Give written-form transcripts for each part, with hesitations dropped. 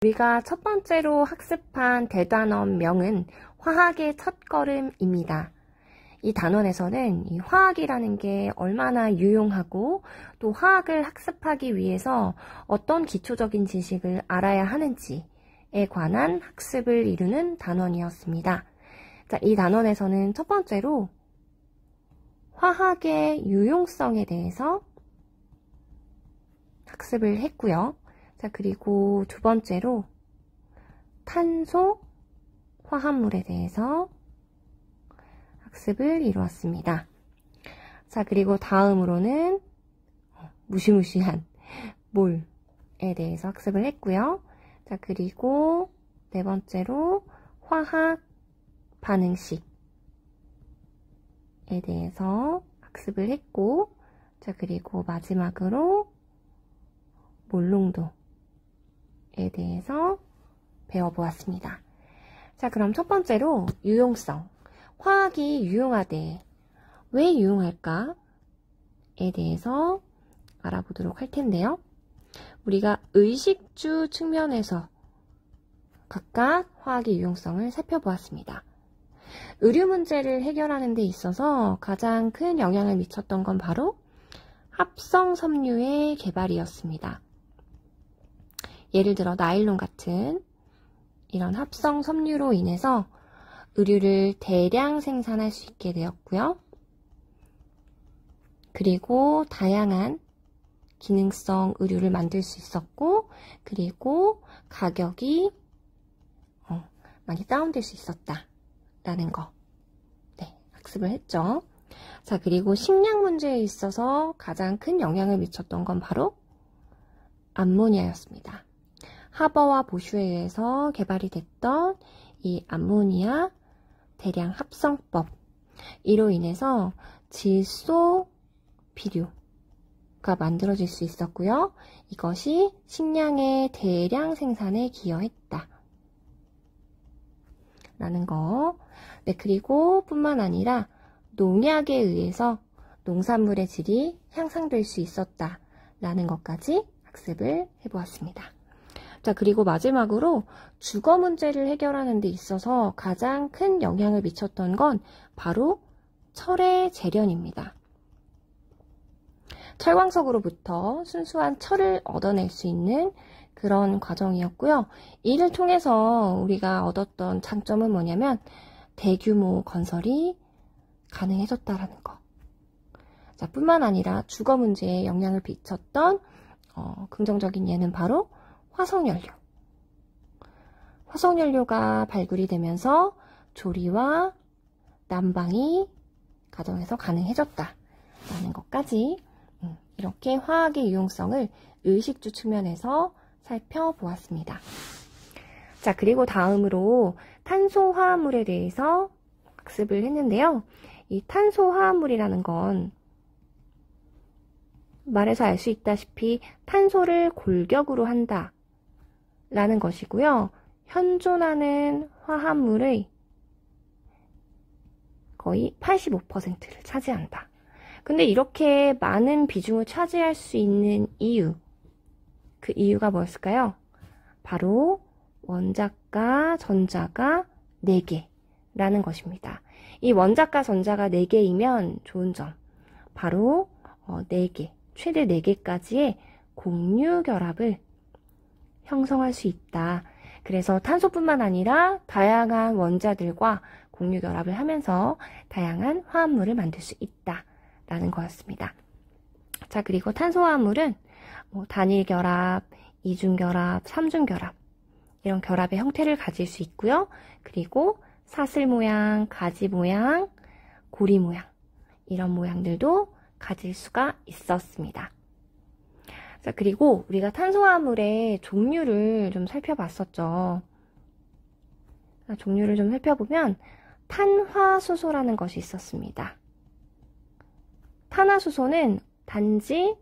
우리가 첫 번째로 학습한 대단원명은 화학의 첫걸음입니다. 이 단원에서는 이 화학이라는 게 얼마나 유용하고 또 화학을 학습하기 위해서 어떤 기초적인 지식을 알아야 하는지에 관한 학습을 이루는 단원이었습니다. 자, 이 단원에서는 첫 번째로 화학의 유용성에 대해서 학습을 했고요. 자, 그리고 두 번째로 탄소 화합물에 대해서 학습을 이루었습니다. 자, 그리고 다음으로는 무시무시한 몰에 대해서 학습을 했고요. 자, 그리고 네 번째로 화학 반응식에 대해서 학습을 했고, 자, 그리고 마지막으로 몰농도에 대해서 배워보았습니다. 자, 그럼 첫 번째로 유용성. 화학이 유용하대. 왜 유용할까에 대해서 알아보도록 할 텐데요. 우리가 의식주 측면에서 각각 화학의 유용성을 살펴보았습니다. 의류 문제를 해결하는 데 있어서 가장 큰 영향을 미쳤던 건 바로 합성 섬유의 개발이었습니다. 예를 들어 나일론 같은 이런 합성 섬유로 인해서 의류를 대량 생산할 수 있게 되었고요. 그리고 다양한 기능성 의류를 만들 수 있었고, 그리고 가격이 많이 다운될 수 있었다라는 거, 학습을 했죠. 자, 그리고 식량 문제에 있어서 가장 큰 영향을 미쳤던 건 바로 암모니아였습니다. 하버와 보슈에 의해서 개발이 됐던 이 암모니아 대량 합성법, 이로 인해서 질소 비료가 만들어질 수 있었고요. 이것이 식량의 대량 생산에 기여했다 라는 거. 네, 그리고 뿐만 아니라 농약에 의해서 농산물의 질이 향상될 수 있었다 라는 것까지 학습을 해보았습니다. 자, 그리고 마지막으로 주거 문제를 해결하는 데 있어서 가장 큰 영향을 미쳤던 건 바로 철의 재련입니다. 철광석으로부터 순수한 철을 얻어낼 수 있는 그런 과정이었고요. 이를 통해서 우리가 얻었던 장점은 뭐냐면 대규모 건설이 가능해졌다라는 거. 자, 뿐만 아니라 주거 문제에 영향을 미쳤던 긍정적인 예는 바로 화석연료. 화석연료가 발굴이 되면서 조리와 난방이 가정에서 가능해졌다라는 것까지 이렇게 화학의 유용성을 의식주 측면에서 살펴보았습니다. 자, 그리고 다음으로 탄소화합물에 대해서 학습을 했는데요. 이 탄소화합물이라는 건 말해서 알 수 있다시피 탄소를 골격으로 한다 라는 것이고요. 현존하는 화합물의 거의 85%를 차지한다. 근데 이렇게 많은 비중을 차지할 수 있는 이유, 그 이유가 뭐였을까요? 바로 원자가 전자가 4개라는 것입니다. 이 원자가 전자가 4개이면 좋은 점, 바로 4개, 최대 4개까지의 공유결합을 형성할 수 있다. 그래서 탄소뿐만 아니라 다양한 원자들과 공유결합을 하면서 다양한 화합물을 만들 수 있다라는 거였습니다. 자, 그리고 탄소화합물은 단일결합, 이중결합, 삼중결합 이런 결합의 형태를 가질 수 있고요. 그리고 사슬 모양, 가지 모양, 고리 모양 이런 모양들도 가질 수가 있었습니다. 자, 그리고 우리가 탄소화합물의 종류를 좀 살펴봤었죠. 자, 종류를 좀 살펴보면 탄화수소라는 것이 있었습니다. 탄화수소는 단지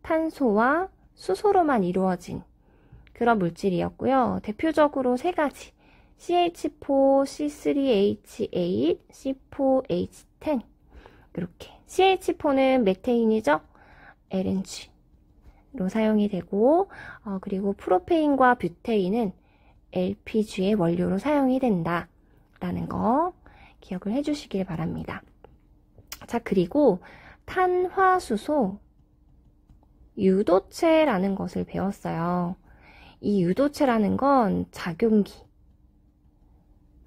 탄소와 수소로만 이루어진 그런 물질이었고요. 대표적으로 3가지 CH4, C3H8, C4H10 이렇게 CH4는 메테인이죠. LNG 사용이 되고, 그리고 프로페인과 뷰테인은 LPG의 원료로 사용이 된다 라는 거 기억을 해주시길 바랍니다. 자, 그리고 탄화수소 유도체라는 것을 배웠어요. 이 유도체라는 건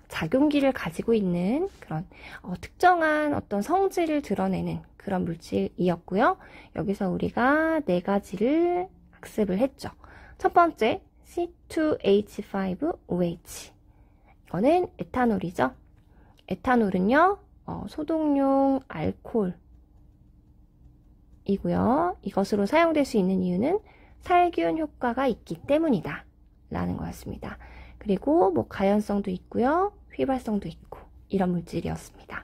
작용기를 가지고 있는 그런 특정한 어떤 성질을 드러내는 그런 물질이었고요. 여기서 우리가 네 가지를 학습을 했죠. 첫 번째, C2H5OH. 이거는 에탄올이죠. 에탄올은요, 소독용 알코올이고요. 이것으로 사용될 수 있는 이유는 살균 효과가 있기 때문이다 라는 거였습니다. 그리고 뭐 가연성도 있고요, 휘발성도 있고 이런 물질이었습니다.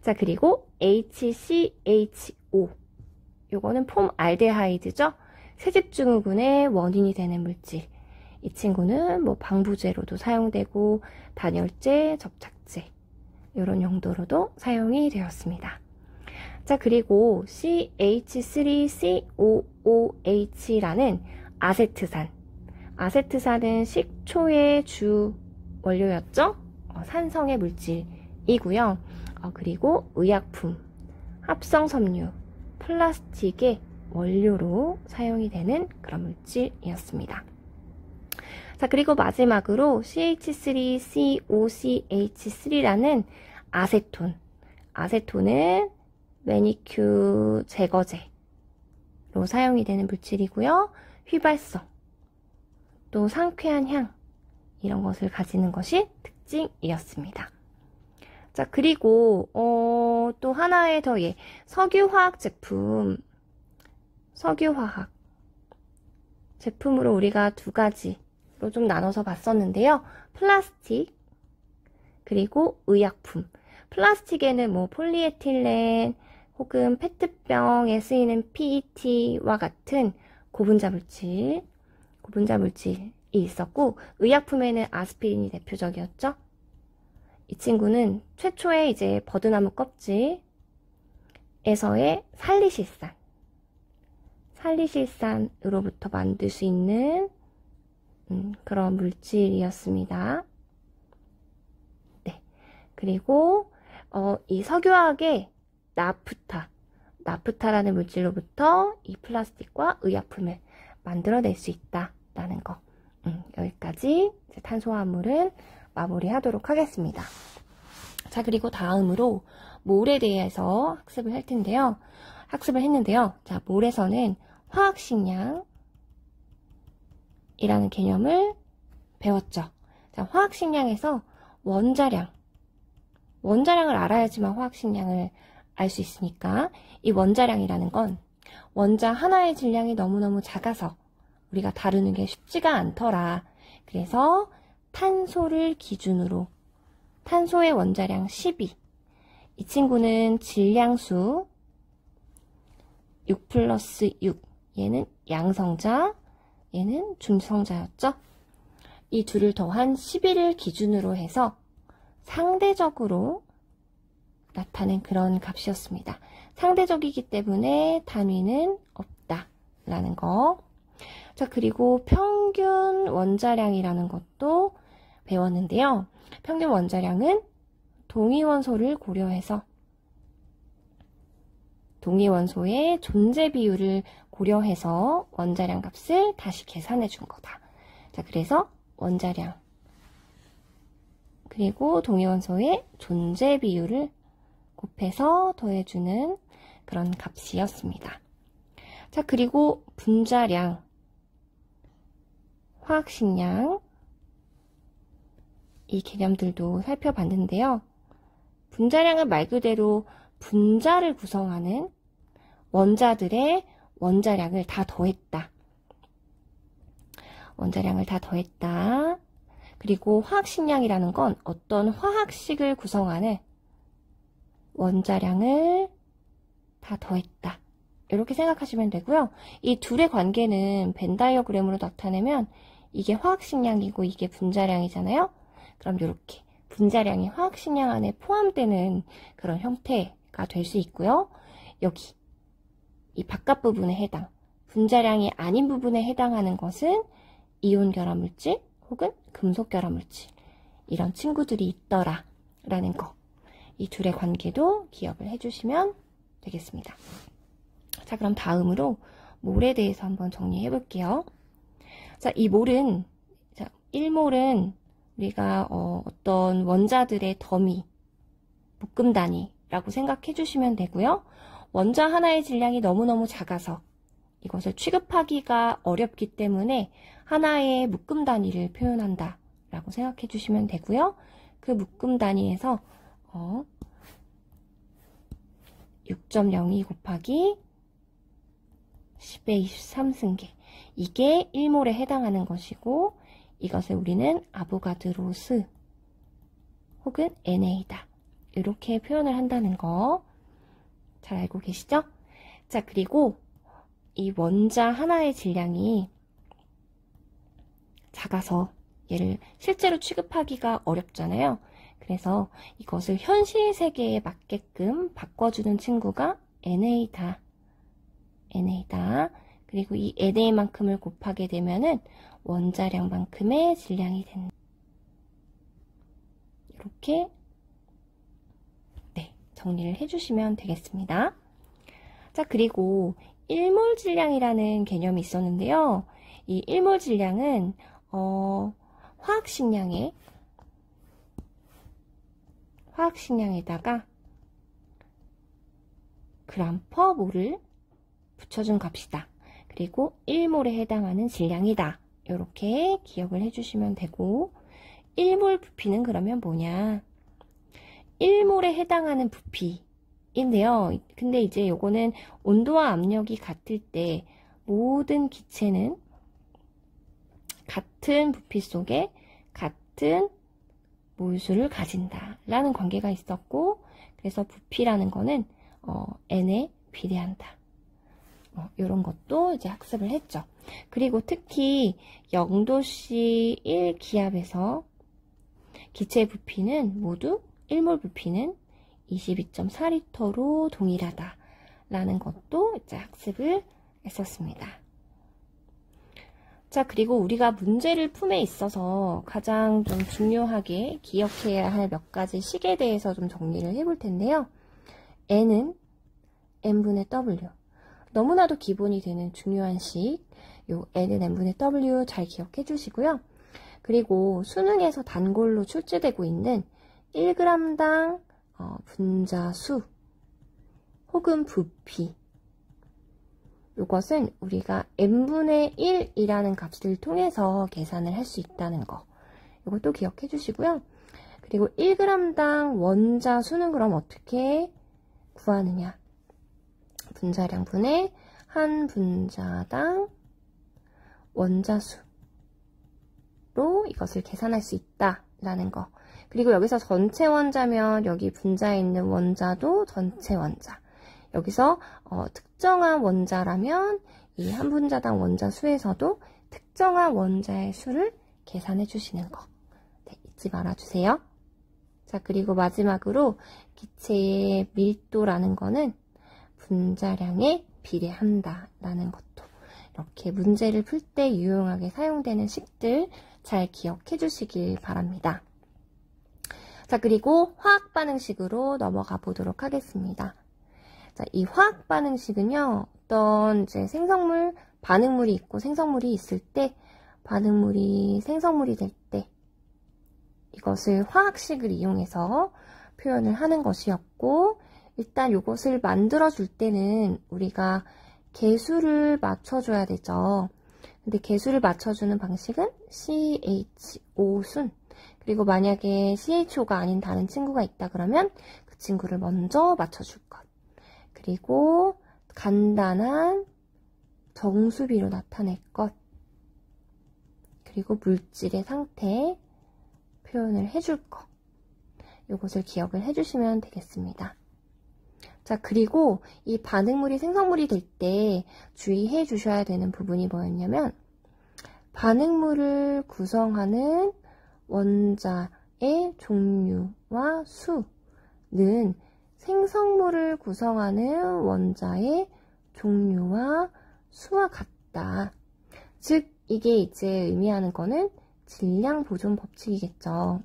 자, 그리고 HCHO, 요거는 폼알데하이드죠. 세집증후군의 원인이 되는 물질. 이 친구는 뭐 방부제로도 사용되고 단열재, 접착제 이런 용도로도 사용이 되었습니다. 자, 그리고 CH3COOH라는 아세트산. 아세트산은 식초의 주 원료였죠. 산성의 물질이고요. 그리고 의약품, 합성섬유, 플라스틱의 원료로 사용이 되는 그런 물질이었습니다. 자, 그리고 마지막으로 CH3COCH3라는 아세톤. 아세톤은 매니큐 제거제로 사용이 되는 물질이고요. 휘발성, 또 상쾌한 향, 이런 것을 가지는 것이 특징이었습니다. 자, 그리고 또 하나의 더 석유화학 제품, 석유화학 제품으로 우리가 두 가지로 좀 나눠서 봤었는데요. 플라스틱, 그리고 의약품. 플라스틱에는 뭐 폴리에틸렌 혹은 페트병에 쓰이는 PET와 같은 고분자 물질이 있었고, 의약품에는 아스피린이 대표적이었죠. 이 친구는 최초의 이제 버드나무 껍질에서의 살리실산으로부터 만들 수 있는 그런 물질이었습니다. 네. 그리고 이 석유화학의 나프타라는 물질로부터 이 플라스틱과 의약품을 만들어낼 수 있다라는 거. 여기까지 이제 탄소화합물은 마무리하도록 하겠습니다. 자, 그리고 다음으로 몰에 대해서 학습을 했는데요. 자, 몰에서는 화학식량이라는 개념을 배웠죠. 자, 화학식량에서 원자량을 알아야지만 화학식량을 알 수 있으니까, 이 원자량이라는 건 원자 하나의 질량이 너무너무 작아서 우리가 다루는 게 쉽지가 않더라. 그래서 탄소를 기준으로, 탄소의 원자량 12. 이 친구는 질량수 6 플러스 6. 얘는 양성자, 얘는 중성자였죠. 이 둘을 더한 11을 기준으로 해서 상대적으로 나타낸 그런 값이었습니다. 상대적이기 때문에 단위는 없다라는 거. 자, 그리고 평균 원자량이라는 것도 배웠는데요. 평균 원자량은 동위원소를 고려해서 동위원소의 존재 비율을 고려해서 원자량 값을 다시 계산해 준 거다. 자, 그래서 원자량 그리고 동위원소의 존재 비율을 곱해서 더해주는 그런 값이었습니다. 자, 그리고 분자량, 화학식량, 이 개념들도 살펴봤는데요. 분자량은 말 그대로 분자를 구성하는 원자들의 원자량을 다 더했다. 그리고 화학식량이라는 건 어떤 화학식을 구성하는 원자량을 다 더했다. 이렇게 생각하시면 되고요. 이 둘의 관계는 벤 다이어그램으로 나타내면 이게 화학식량이고 이게 분자량이잖아요. 그럼 이렇게 분자량이 화학식량 안에 포함되는 그런 형태가 될 수 있고요. 여기 이 바깥 부분에 해당 분자량이 아닌 부분에 해당하는 것은 이온 결합물질 혹은 금속 결합물질, 이런 친구들이 있더라 라는 거, 이 둘의 관계도 기억을 해주시면 되겠습니다. 자, 그럼 다음으로 몰에 대해서 한번 정리해 볼게요. 자, 이 몰은, 자, 1몰은 우리가 어떤 원자들의 더미, 묶음 단위라고 생각해 주시면 되고요. 원자 하나의 질량이 너무너무 작아서 이것을 취급하기가 어렵기 때문에 하나의 묶음 단위를 표현한다 라고 생각해 주시면 되고요. 그 묶음 단위에서 6.02 곱하기 10의 23승계, 이게 1몰에 해당하는 것이고, 이것을 우리는 아보가드로스 혹은 NA다, 이렇게 표현을 한다는 거 잘 알고 계시죠? 자, 그리고 이 원자 하나의 질량이 작아서 얘를 실제로 취급하기가 어렵잖아요. 그래서 이것을 현실 세계에 맞게끔 바꿔주는 친구가 NA다. NA다. 그리고 이 NA만큼을 곱하게 되면은 원자량만큼의 질량이 된다. 이렇게 정리를 해주시면 되겠습니다. 자, 그리고 1몰 질량이라는 개념이 있었는데요. 이 1몰 질량은 화학식량에다가 그램 퍼 몰을 붙여준 값이다. 그리고 1몰에 해당하는 질량이다. 이렇게 기억을 해주시면 되고, 1몰 부피는 그러면 뭐냐? 1몰에 해당하는 부피인데요. 근데 이제 요거는 온도와 압력이 같을 때 모든 기체는 같은 부피 속에 같은 몰수를 가진다 라는 관계가 있었고, 그래서 부피라는 거는 N에 비례한다. 이런 것도 이제 학습을 했죠. 그리고 특히 0도씨 1기압에서 기체의 부피는 모두 1몰 부피는 22.4리터로 동일하다 라는 것도 이제 학습을 했었습니다. 자, 그리고 우리가 문제를 품에 있어서 가장 좀 중요하게 기억해야 할 몇 가지 식에 대해서 좀 정리를 해볼 텐데요. N은 N분의 W, 너무나도 기본이 되는 중요한 식, 요 N은 N분의 W 잘 기억해 주시고요. 그리고 수능에서 단골로 출제되고 있는 1g당 분자수 혹은 부피, 이것은 우리가 n분의 1이라는 값을 통해서 계산을 할 수 있다는 거, 이것도 기억해 주시고요. 그리고 1g당 원자수는 그럼 어떻게 구하느냐? 분자량분의 한 분자당 원자수로 이것을 계산할 수 있다라는 거. 그리고 여기서 전체 원자면 여기 분자에 있는 원자도 전체 원자. 여기서 특정한 원자라면 이 한 분자당 원자 수에서도 특정한 원자의 수를 계산해 주시는 거. 네, 잊지 말아주세요. 자, 그리고 마지막으로 기체의 밀도라는 거는 분자량에 비례한다라는 것도, 이렇게 문제를 풀 때 유용하게 사용되는 식들 잘 기억해 주시길 바랍니다. 자, 그리고 화학 반응식으로 넘어가 보도록 하겠습니다. 자, 이 화학 반응식은요, 어떤 이제 생성물, 반응물이 있고 생성물이 있을 때, 반응물이 생성물이 될 때, 이것을 화학식을 이용해서 표현을 하는 것이었고, 일단 이것을 만들어줄 때는 우리가 개수를 맞춰줘야 되죠. 근데 개수를 맞춰주는 방식은 CHO순. 그리고 만약에 CHO가 아닌 다른 친구가 있다 그러면 그 친구를 먼저 맞춰줄 것. 그리고 간단한 정수비로 나타낼 것. 그리고 물질의 상태 표현을 해줄 것. 이것을 기억을 해주시면 되겠습니다. 자, 그리고 이 반응물이 생성물이 될 때 주의해 주셔야 되는 부분이 뭐였냐면, 반응물을 구성하는 원자의 종류와 수는 생성물을 구성하는 원자의 종류와 수와 같다. 즉 이게 이제 의미하는 거는 질량 보존 법칙이겠죠.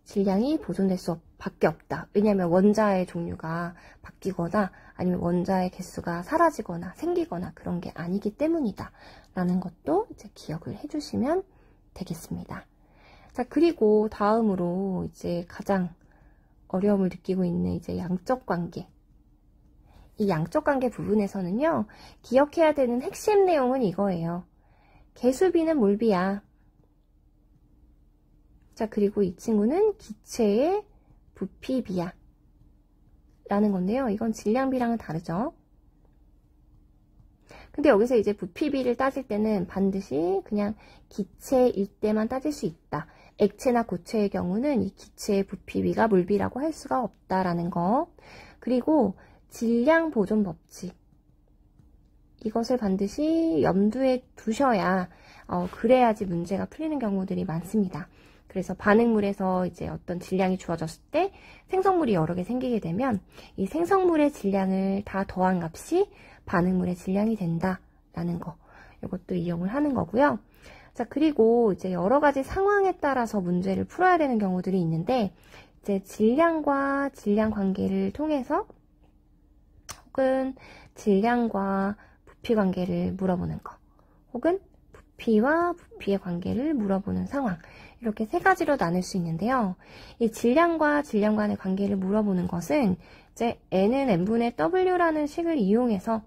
질량이 보존될 수밖에 없다. 왜냐하면 원자의 종류가 바뀌거나 아니면 원자의 개수가 사라지거나 생기거나 그런 게 아니기 때문이다. 라는 것도 이제 기억을 해주시면 되겠습니다. 자, 그리고 다음으로 이제 가장 어려움을 느끼고 있는 이제 양적 관계. 이 양적 관계 부분에서는요, 기억해야 되는 핵심 내용은 이거예요. 개수비는 몰비야. 자, 그리고 이 친구는 기체의 부피비야. 라는 건데요. 이건 질량비랑은 다르죠. 근데 여기서 이제 부피비를 따질 때는 반드시 그냥 기체일 때만 따질 수 있다. 액체나 고체의 경우는 이 기체의 부피비가 몰비라고 할 수가 없다라는 거. 그리고 질량 보존 법칙. 이것을 반드시 염두에 두셔야 그래야지 문제가 풀리는 경우들이 많습니다. 그래서 반응물에서 이제 어떤 질량이 주어졌을 때 생성물이 여러 개 생기게 되면 이 생성물의 질량을 다 더한 값이 반응물의 질량이 된다라는 거. 이것도 이용을 하는 거고요. 자, 그리고 이제 여러 가지 상황에 따라서 문제를 풀어야 되는 경우들이 있는데 이제 질량과 질량 관계를 통해서 혹은 질량과 부피 관계를 물어보는 거 혹은 부피와 부피의 관계를 물어보는 상황 이렇게 세 가지로 나눌 수 있는데요. 이 질량과 질량 간의 관계를 물어보는 것은 이제 n은 n분의 w라는 식을 이용해서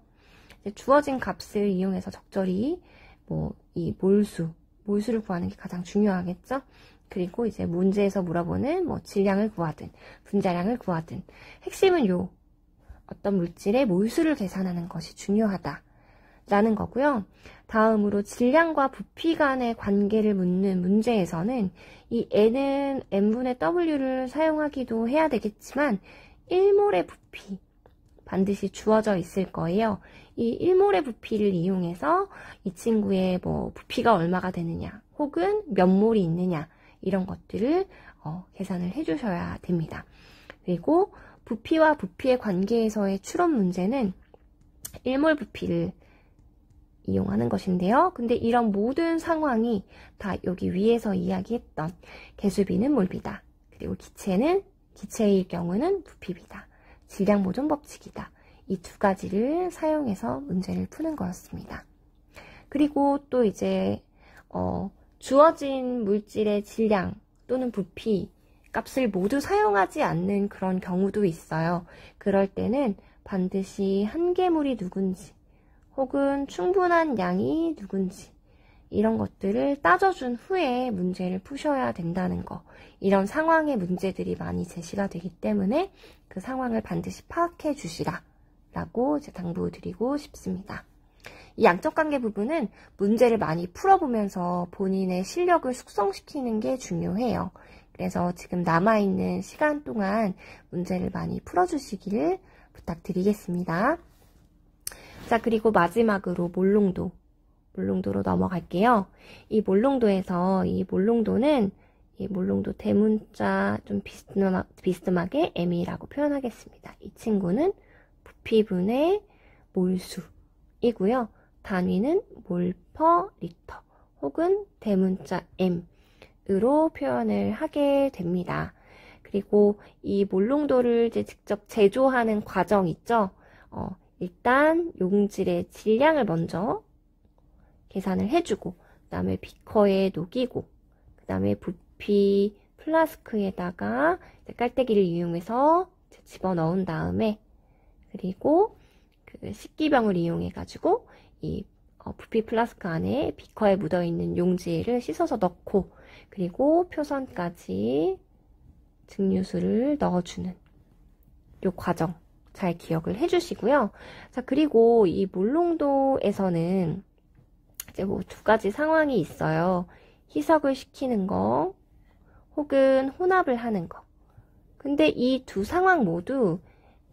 주어진 값을 이용해서 적절히 이 몰수를 구하는 게 가장 중요하겠죠. 그리고 이제 문제에서 물어보는 질량을 구하든 분자량을 구하든 핵심은 어떤 물질의 몰수를 계산하는 것이 중요하다라는 거고요. 다음으로 질량과 부피 간의 관계를 묻는 문제에서는 이 n은 n분의 w를 사용하기도 해야 되겠지만 1몰의 부피 반드시 주어져 있을 거예요. 이 1몰의 부피를 이용해서 이 친구의 부피가 얼마가 되느냐 혹은 몇 몰이 있느냐 이런 것들을 계산을 해주셔야 됩니다. 그리고 부피와 부피의 관계에서의 추론 문제는 1몰 부피를 이용하는 것인데요. 근데 이런 모든 상황이 다 여기 위에서 이야기했던 개수비는 몰비다. 그리고 기체일 경우는 부피비다. 질량 보존 법칙이다. 이 두 가지를 사용해서 문제를 푸는 거였습니다. 그리고 또 이제 주어진 물질의 질량 또는 부피 값을 모두 사용하지 않는 그런 경우도 있어요. 그럴 때는 반드시 한계물이 누군지 혹은 충분한 양이 누군지 이런 것들을 따져준 후에 문제를 푸셔야 된다는 거. 이런 상황의 문제들이 많이 제시가 되기 때문에 그 상황을 반드시 파악해 주시라 라고 이제 당부드리고 싶습니다. 이 양적 관계 부분은 문제를 많이 풀어보면서 본인의 실력을 숙성시키는 게 중요해요. 그래서 지금 남아있는 시간 동안 문제를 많이 풀어주시기를 부탁드리겠습니다. 자, 그리고 마지막으로 몰롱도로 넘어갈게요. 이 몰롱도에서 이 몰롱도 대문자 좀 비스듬하게 M이라고 표현하겠습니다. 이 친구는 부피분의 몰수이고요. 단위는 몰 퍼 리터 혹은 대문자 M으로 표현을 하게 됩니다. 그리고 이 몰롱도를 이제 직접 제조하는 과정 있죠? 일단 용질의 질량을 먼저 계산을 해주고 그 다음에 비커에 녹이고 그 다음에 부피 플라스크에다가 깔때기를 이용해서 집어넣은 다음에 그리고 그 식기병을 이용해 가지고 이 부피 플라스크 안에 비커에 묻어있는 용질을 씻어서 넣고 그리고 표선까지 증류수를 넣어주는 요 과정 잘 기억을 해주시고요. 자, 그리고 이 몰롱도에서는 이제 두 가지 상황이 있어요. 희석을 시키는 거 혹은 혼합을 하는 거. 근데 이 두 상황 모두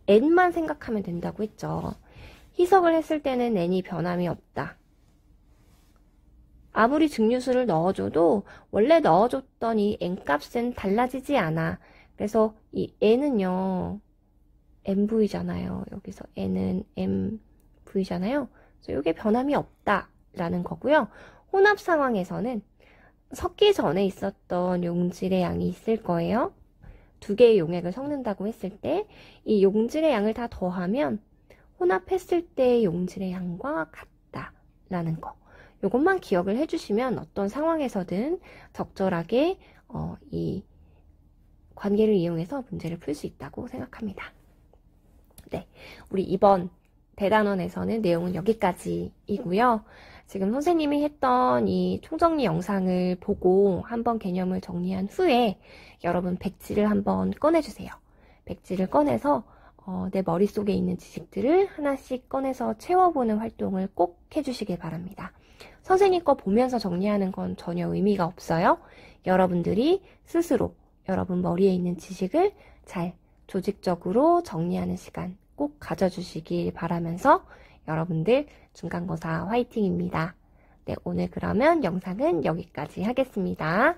n만 생각하면 된다고 했죠. 희석을 했을 때는 n이 변함이 없다. 아무리 증류수를 넣어줘도 원래 넣어줬던 이 n값은 달라지지 않아. 그래서 이 n은요. mv잖아요. 여기서 n은 보이잖아요. 그래서 이게 변함이 없다라는 거고요. 혼합 상황에서는 섞기 전에 있었던 용질의 양이 있을 거예요. 두 개의 용액을 섞는다고 했을 때 이 용질의 양을 다 더하면 혼합했을 때의 용질의 양과 같다라는 거. 이것만 기억을 해주시면 어떤 상황에서든 적절하게 이 관계를 이용해서 문제를 풀 수 있다고 생각합니다. 네, 우리 이번 대단원에서는 내용은 여기까지이고요. 지금 선생님이 했던 이 총정리 영상을 보고 한번 개념을 정리한 후에 여러분 백지를 한번 꺼내주세요. 백지를 꺼내서 내 머릿속에 있는 지식들을 하나씩 꺼내서 채워보는 활동을 꼭 해주시길 바랍니다. 선생님 거 보면서 정리하는 건 전혀 의미가 없어요. 여러분들이 스스로 여러분 머리에 있는 지식을 잘 조직적으로 정리하는 시간 꼭 가져주시길 바라면서 여러분들 중간고사 화이팅입니다. 네, 오늘 그러면 영상은 여기까지 하겠습니다.